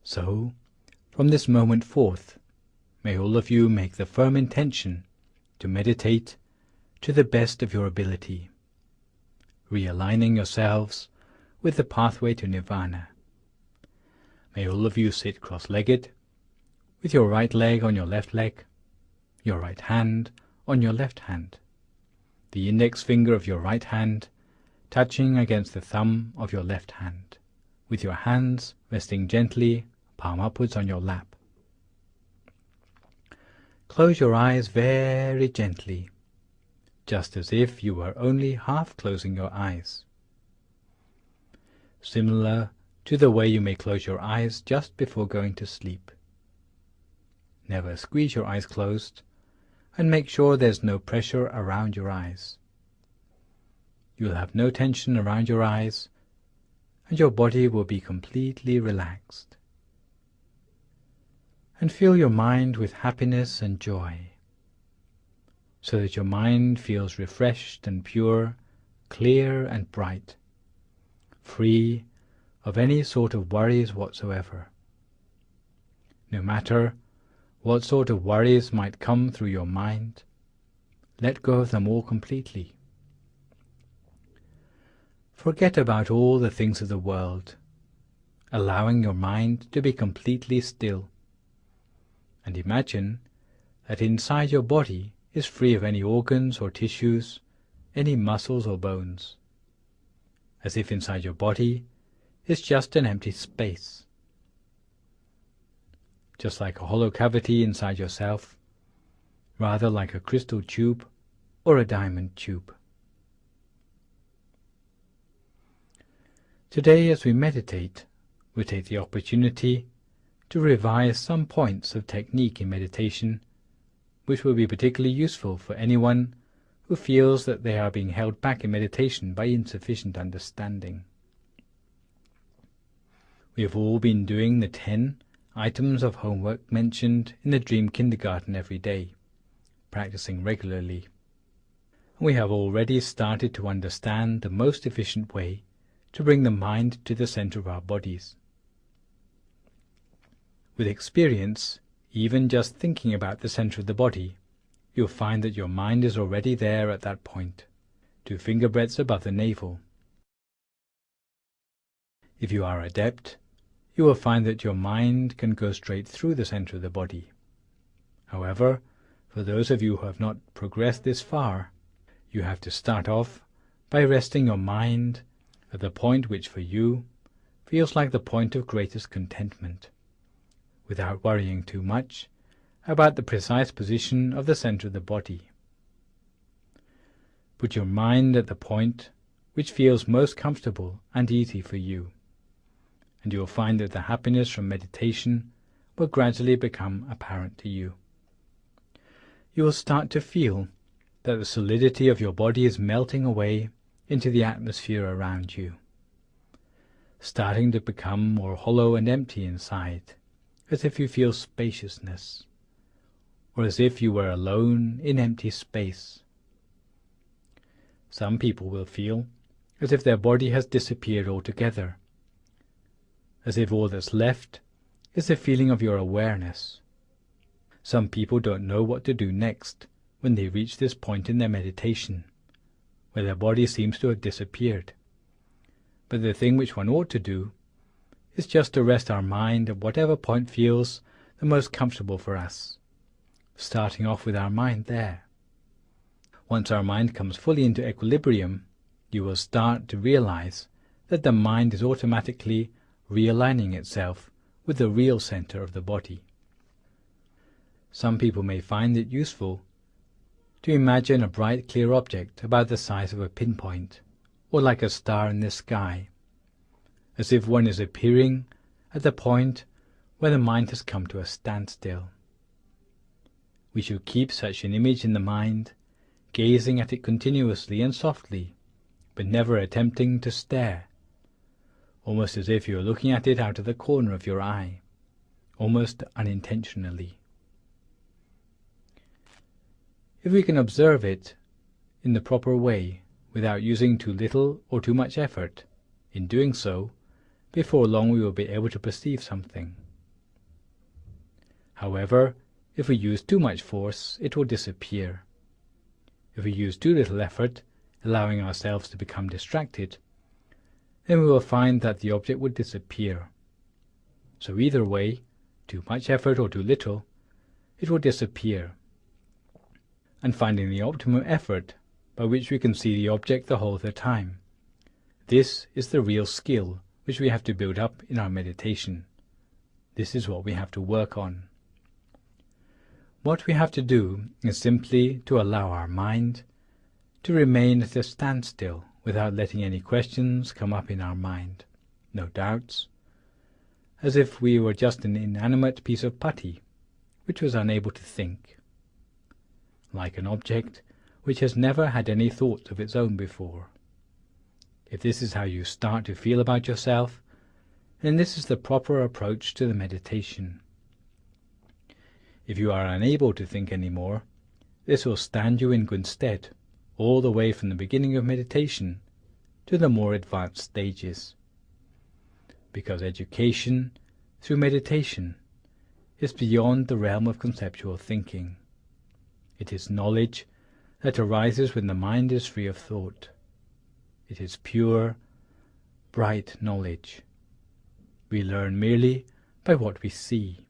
So, from this moment forth, may all of you make the firm intention to meditate to the best of your ability, realigning yourselves with the pathway to Nirvana. May all of you sit cross-legged, with your right leg on your left leg, your right hand on your left hand, the index finger of your right hand touching against the thumb of your left hand, with your hands resting gently, palm upwards on your lap. Close your eyes very gently, just as if you were only half closing your eyes, similar to the way you may close your eyes just before going to sleep. Never squeeze your eyes closed, and make sure there's no pressure around your eyes. You'll have no tension around your eyes, and your body will be completely relaxed. And fill your mind with happiness and joy, so that your mind feels refreshed and pure, clear and bright, free of any sort of worries whatsoever. No matter what sort of worries might come through your mind, let go of them all completely. Forget about all the things of the world, allowing your mind to be completely still, and imagine that inside your body is free of any organs or tissues, any muscles or bones, as if inside your body is just an empty space, just like a hollow cavity inside yourself, rather like a crystal tube or a diamond tube. Today, as we meditate, we take the opportunity to revise some points of technique in meditation which will be particularly useful for anyone who feels that they are being held back in meditation by insufficient understanding. We have all been doing the 10 items of homework mentioned in the Dream Kindergarten every day, practicing regularly. We have already started to understand the most efficient way to bring the mind to the center of our bodies. With experience, even just thinking about the center of the body, you'll find that your mind is already there at that point, 2 finger breadths above the navel. If you are adept, you will find that your mind can go straight through the center of the body. However, for those of you who have not progressed this far, you have to start off by resting your mind at the point which for you feels like the point of greatest contentment, without worrying too much about the precise position of the center of the body. Put your mind at the point which feels most comfortable and easy for you, and you will find that the happiness from meditation will gradually become apparent to you. You will start to feel that the solidity of your body is melting away into the atmosphere around you, starting to become more hollow and empty inside, as if you feel spaciousness, or as if you were alone in empty space. Some people will feel as if their body has disappeared altogether, as if all that's left is the feeling of your awareness. Some people don't know what to do next when they reach this point in their meditation, where their body seems to have disappeared. But the thing which one ought to do is just to rest our mind at whatever point feels the most comfortable for us, starting off with our mind there. Once our mind comes fully into equilibrium, you will start to realize that the mind is automatically realigning itself with the real center of the body. Some people may find it useful to imagine a bright, clear object about the size of a pinpoint, or like a star in the sky, as if one is appearing at the point where the mind has come to a standstill. We should keep such an image in the mind, gazing at it continuously and softly, but never attempting to stare, almost as if you are looking at it out of the corner of your eye, almost unintentionally. If we can observe it in the proper way, without using too little or too much effort, in doing so, before long we will be able to perceive something. However, if we use too much force, it will disappear. If we use too little effort, allowing ourselves to become distracted, then we will find that the object would disappear. So either way, too much effort or too little, it will disappear. And finding the optimum effort by which we can see the object the whole of the time, this is the real skill which we have to build up in our meditation. This is what we have to work on. What we have to do is simply to allow our mind to remain at a standstill without letting any questions come up in our mind, no doubts, as if we were just an inanimate piece of putty which was unable to think, like an object which has never had any thoughts of its own before. If this is how you start to feel about yourself, then this is the proper approach to the meditation. If you are unable to think any more, this will stand you in good stead all the way from the beginning of meditation to the more advanced stages. Because education through meditation is beyond the realm of conceptual thinking. It is knowledge that arises when the mind is free of thought. It is pure, bright knowledge. We learn merely by what we see,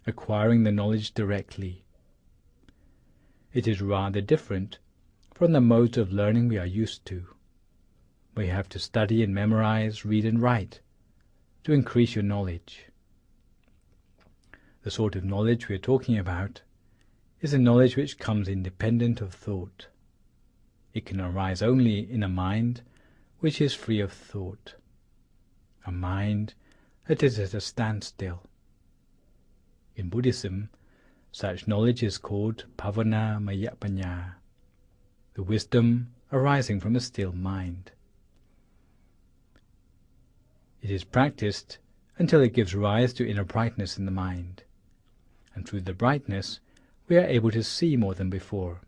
acquiring the knowledge directly. It is rather different from the modes of learning we are used to. We have to study and memorize, read and write to increase your knowledge. The sort of knowledge we are talking about is a knowledge which comes independent of thought. It can arise only in a mind which is free of thought, a mind that is at a standstill. In Buddhism, such knowledge is called Bhavana Maya Panya, the wisdom arising from a still mind. It is practiced until it gives rise to inner brightness in the mind, and through the brightness we are able to see more than before,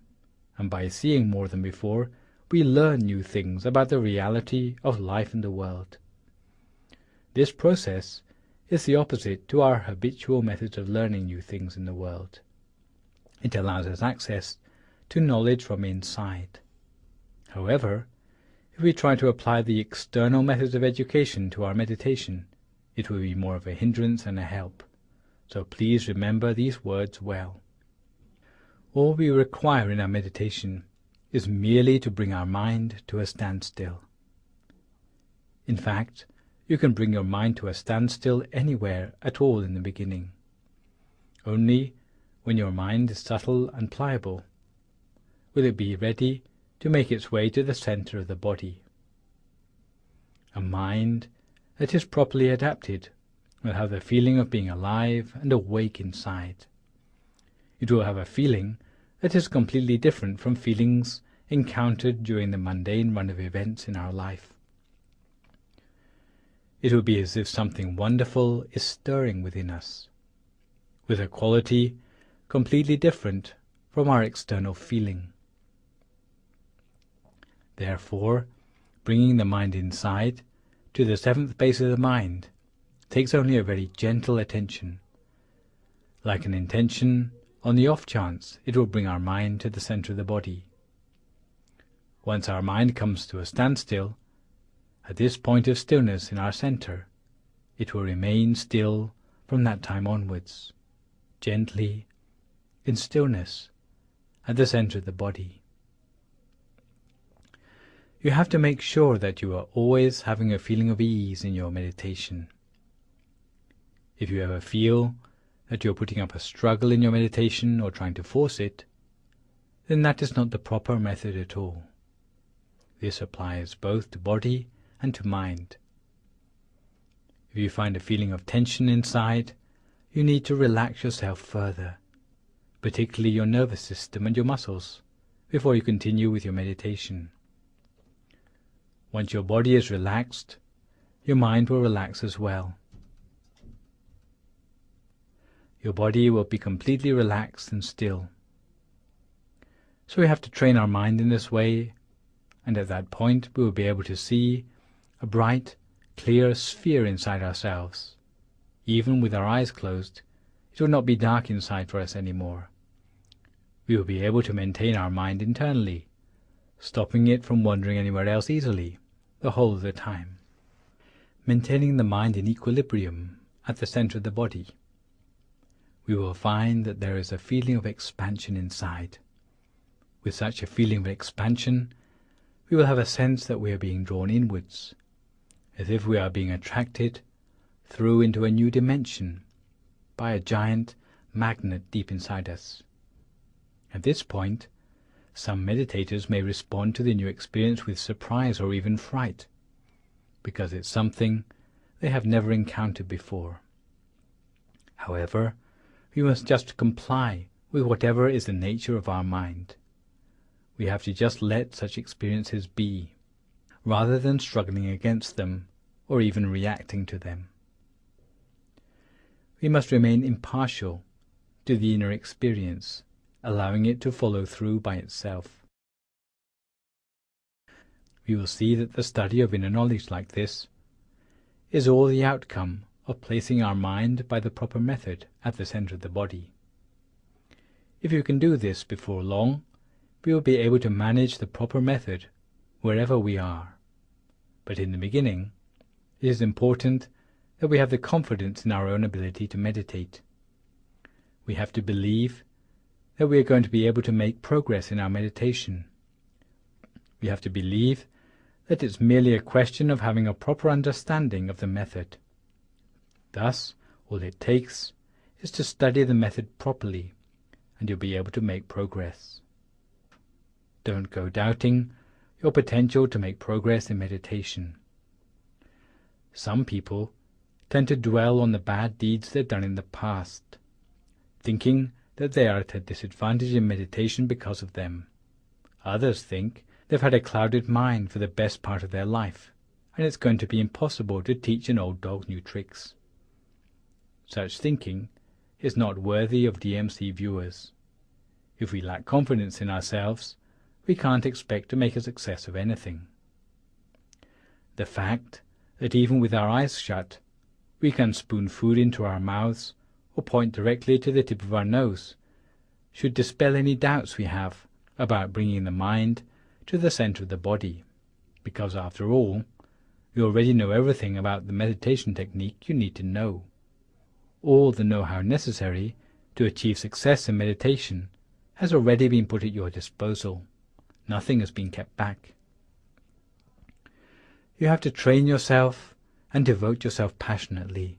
and by seeing more than before we learn new things about the reality of life and the world. This process is the opposite to our habitual methods of learning new things in the world. It allows us access to knowledge from inside. However, if we try to apply the external methods of education to our meditation, it will be more of a hindrance than a help. So please remember these words well. All we require in our meditation is merely to bring our mind to a standstill. In fact, you can bring your mind to a standstill anywhere at all in the beginning. Only when your mind is subtle and pliable will it be ready to make its way to the center of the body. A mind that is properly adapted will have the feeling of being alive and awake inside. It will have a feeling that is completely different from feelings encountered during the mundane run of events in our life. It will be as if something wonderful is stirring within us, with a quality completely different from our external feeling. Therefore, bringing the mind inside to the seventh base of the mind takes only a very gentle attention. Like an intention, on the off chance it will bring our mind to the center of the body. Once our mind comes to a standstill, at this point of stillness in our center, it will remain still from that time onwards, gently, in stillness, at the center of the body. You have to make sure that you are always having a feeling of ease in your meditation. If you ever feel that you are putting up a struggle in your meditation or trying to force it, then that is not the proper method at all. This applies both to body and to mind. If you find a feeling of tension inside, you need to relax yourself further, particularly your nervous system and your muscles, before you continue with your meditation. Once your body is relaxed, your mind will relax as well. Your body will be completely relaxed and still. So we have to train our mind in this way, and at that point we will be able to see a bright, clear sphere inside ourselves. Even with our eyes closed, It will not be dark inside for us anymore. We will be able to maintain our mind internally, stopping it from wandering anywhere else easily, the whole of the time. Maintaining the mind in equilibrium at the center of the body, we will find that there is a feeling of expansion inside. With such a feeling of expansion, we will have a sense that we are being drawn inwards, as if we are being attracted through into a new dimension by a giant magnet deep inside us. At this point, some meditators may respond to the new experience with surprise or even fright, because it's something they have never encountered before. However, we must just comply with whatever is the nature of our mind. We have to just let such experiences be, rather than struggling against them or even reacting to them. We must remain impartial to the inner experience, allowing it to follow through by itself. We will see that the study of inner knowledge like this is all the outcome of placing our mind by the proper method at the center of the body. If you can do this before long, we will be able to manage the proper method wherever we are. But in the beginning, it is important that we have the confidence in our own ability to meditate. We have to believe that we are going to be able to make progress in our meditation. We have to believe that it's merely a question of having a proper understanding of the method. Thus, all it takes is to study the method properly, and you'll be able to make progress. Don't go doubting your potential to make progress in meditation. Some people tend to dwell on the bad deeds they've done in the past, thinking that they are at a disadvantage in meditation because of them. Others think they've had a clouded mind for the best part of their life, and it's going to be impossible to teach an old dog new tricks. Such thinking is not worthy of DMC viewers. If we lack confidence in ourselves, we can't expect to make a success of anything. The fact that even with our eyes shut, we can spoon food into our mouths or point directly to the tip of our nose should dispel any doubts we have about bringing the mind to the center of the body, because after all, you already know everything about the meditation technique you need to know. All the know-how necessary to achieve success in meditation has already been put at your disposal. Nothing has been kept back. You have to train yourself and devote yourself passionately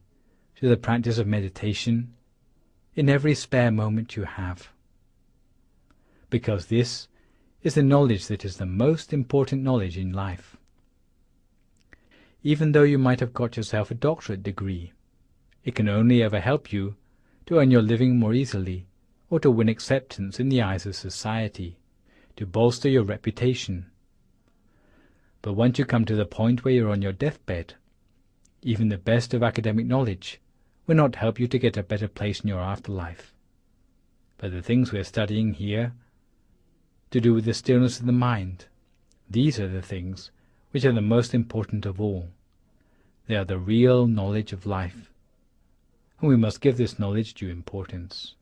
to the practice of meditation in every spare moment you have, because this is the knowledge that is the most important knowledge in life. Even though you might have got yourself a doctorate degree, it can only ever help you to earn your living more easily, or to win acceptance in the eyes of society, to bolster your reputation. But once you come to the point where you're on your deathbed, even the best of academic knowledge will not help you to get a better place in your afterlife. But the things we're studying here, to do with the stillness of the mind, these are the things which are the most important of all. They are the real knowledge of life, and we must give this knowledge due importance.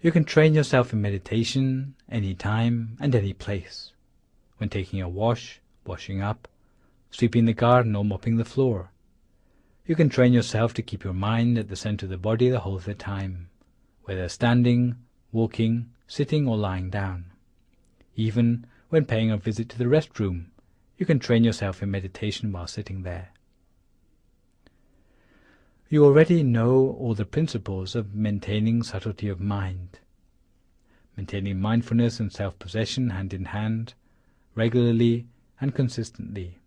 You can train yourself in meditation any time and any place, when taking a wash, washing up, sweeping the garden or mopping the floor. You can train yourself to keep your mind at the center of the body the whole of the time, whether standing, walking, sitting or lying down. Even when paying a visit to the restroom, you can train yourself in meditation while sitting there. You already know all the principles of maintaining subtlety of mind, maintaining mindfulness and self-possession hand in hand, regularly and consistently.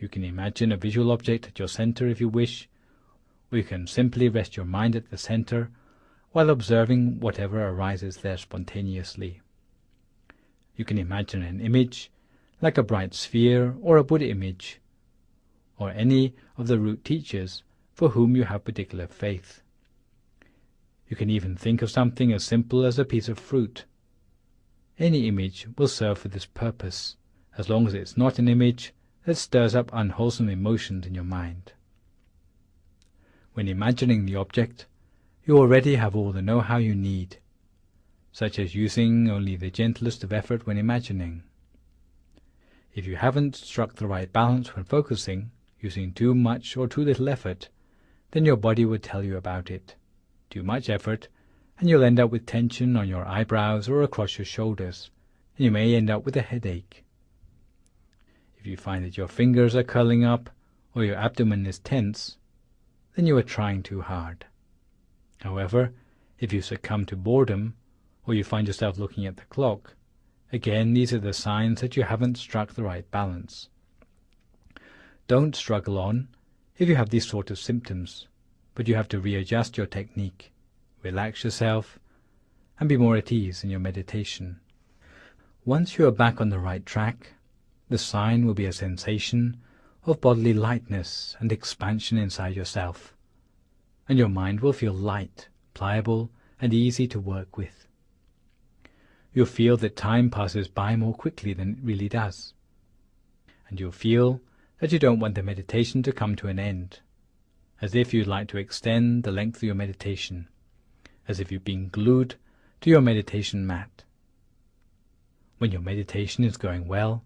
You can imagine a visual object at your center if you wish, or you can simply rest your mind at the center while observing whatever arises there spontaneously. You can imagine an image, like a bright sphere or a Buddha image, or any of the root teachers for whom you have particular faith. You can even think of something as simple as a piece of fruit. Any image will serve for this purpose, as long as it's not an image that stirs up unwholesome emotions in your mind. When imagining the object, you already have all the know-how you need, such as using only the gentlest of effort when imagining. If you haven't struck the right balance when focusing, using too much or too little effort, then your body will tell you about it. Too much effort, and you'll end up with tension on your eyebrows or across your shoulders, and you may end up with a headache. If you find that your fingers are curling up or your abdomen is tense, then you are trying too hard. However, if you succumb to boredom, or you find yourself looking at the clock, again these are the signs that you haven't struck the right balance. Don't struggle on if you have these sort of symptoms, but you have to readjust your technique, relax yourself, and be more at ease in your meditation. Once you are back on the right track, the sign will be a sensation of bodily lightness and expansion inside yourself, and your mind will feel light, pliable, and easy to work with. You'll feel that time passes by more quickly than it really does, and you'll feel that you don't want the meditation to come to an end, as if you'd like to extend the length of your meditation, as if you've been glued to your meditation mat. When your meditation is going well,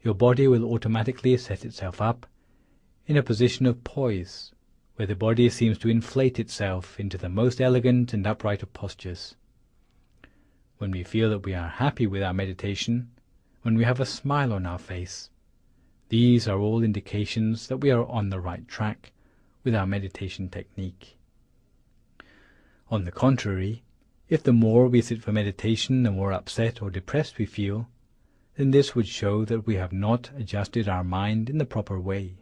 your body will automatically set itself up in a position of poise, where the body seems to inflate itself into the most elegant and upright of postures. When we feel that we are happy with our meditation, when we have a smile on our face, these are all indications that we are on the right track with our meditation technique. On the contrary, if the more we sit for meditation, the more upset or depressed we feel, then this would show that we have not adjusted our mind in the proper way.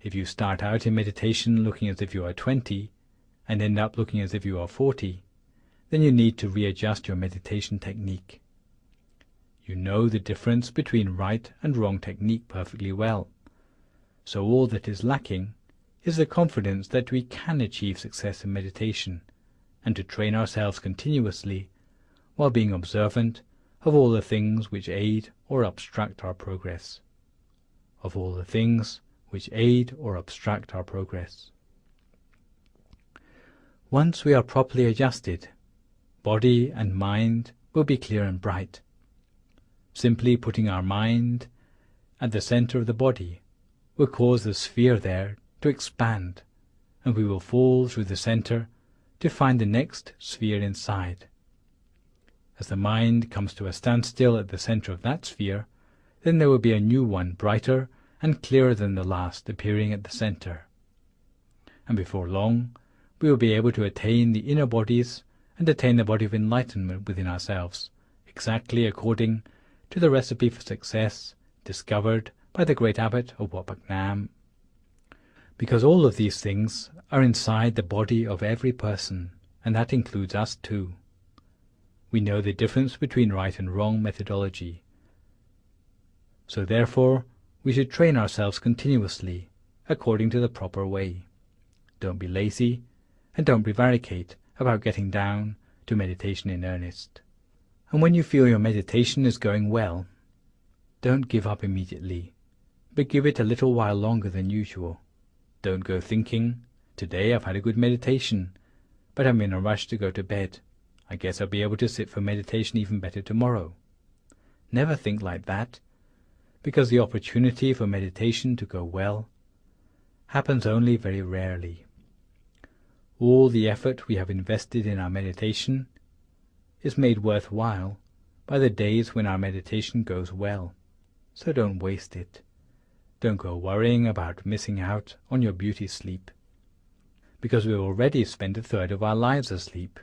If you start out in meditation looking as if you are 20 and end up looking as if you are 40, then you need to readjust your meditation technique. You know the difference between right and wrong technique perfectly well, so all that is lacking is the confidence that we can achieve success in meditation, and to train ourselves continuously while being observant of all the things which aid or obstruct our progress. Of all the things which aid or obstruct our progress. Once we are properly adjusted, body and mind will be clear and bright. Simply putting our mind at the center of the body will cause the sphere there to expand, and we will fall through the center to find the next sphere inside. As the mind comes to a standstill at the center of that sphere, then there will be a new one, brighter and clearer than the last, appearing at the center. And before long, we will be able to attain the inner bodies and attain the body of enlightenment within ourselves, exactly according to the recipe for success discovered by the great abbot of Wat Phak Nam. Because all of these things are inside the body of every person, and that includes us too. We know the difference between right and wrong methodology. So therefore, we should train ourselves continuously, according to the proper way. Don't be lazy, and don't prevaricate about getting down to meditation in earnest. And when you feel your meditation is going well, don't give up immediately, but give it a little while longer than usual. Don't go thinking, today I've had a good meditation, but I'm in a rush to go to bed. I guess I'll be able to sit for meditation even better tomorrow. Never think like that, because the opportunity for meditation to go well happens only very rarely. All the effort we have invested in our meditation is made worthwhile by the days when our meditation goes well, so don't waste it. Don't go worrying about missing out on your beauty sleep, because we've already spent a third of our lives asleep.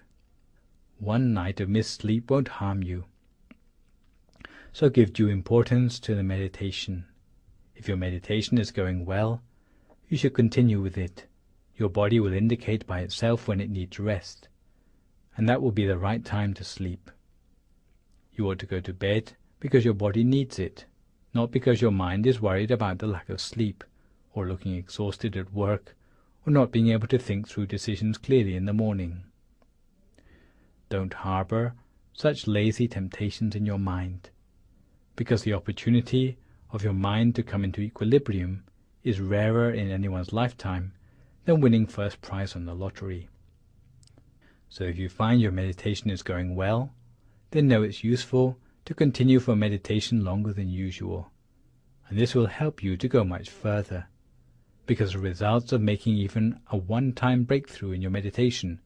One night of missed sleep won't harm you. So give due importance to the meditation. If your meditation is going well, you should continue with it. Your body will indicate by itself when it needs rest, and that will be the right time to sleep. You ought to go to bed because your body needs it, not because your mind is worried about the lack of sleep, or looking exhausted at work, or not being able to think through decisions clearly in the morning. Don't harbor such lazy temptations in your mind, because the opportunity of your mind to come into equilibrium is rarer in anyone's lifetime than winning first prize on the lottery. So if you find your meditation is going well, then know it's useful to continue for meditation longer than usual, and this will help you to go much further, because the results of making even a one-time breakthrough in your meditation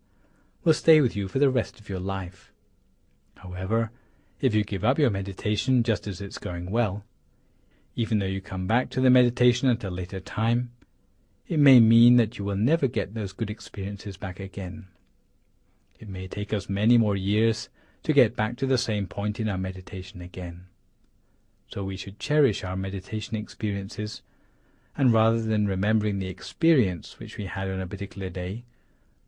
will stay with you for the rest of your life. However, if you give up your meditation just as it's going well, even though you come back to the meditation at a later time, it may mean that you will never get those good experiences back again. It may take us many more years to get back to the same point in our meditation again. So we should cherish our meditation experiences, and rather than remembering the experience which we had on a particular day,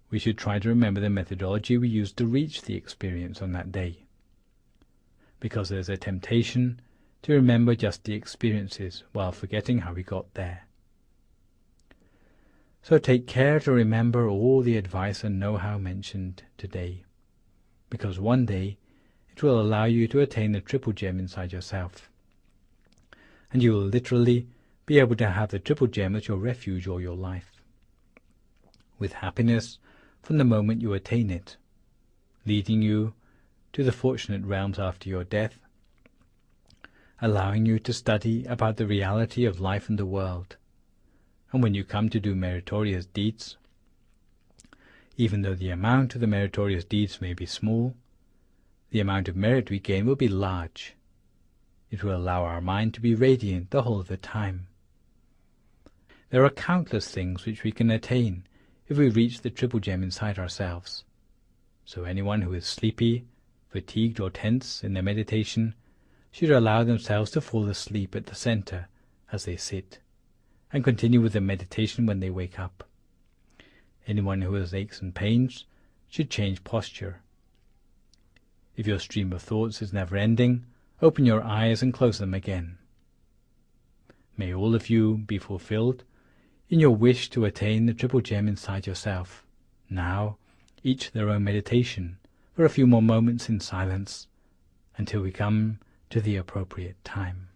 we should try to remember the methodology we used to reach the experience on that day. Because there's a temptation to remember just the experiences while forgetting how we got there. So take care to remember all the advice and know-how mentioned today, because one day it will allow you to attain the triple gem inside yourself, and you will literally be able to have the triple gem as your refuge all your life, with happiness from the moment you attain it, leading you to the fortunate realms after your death, allowing you to study about the reality of life and the world. And when you come to do meritorious deeds, even though the amount of the meritorious deeds may be small, the amount of merit we gain will be large. It will allow our mind to be radiant the whole of the time. There are countless things which we can attain if we reach the triple gem inside ourselves. So anyone who is sleepy, fatigued or tense in their meditation should allow themselves to fall asleep at the center as they sit, and continue with the meditation when they wake up. Anyone who has aches and pains should change posture. If your stream of thoughts is never-ending, open your eyes and close them again. May all of you be fulfilled in your wish to attain the triple gem inside yourself. Now, each their own meditation for a few more moments in silence until we come to the appropriate time.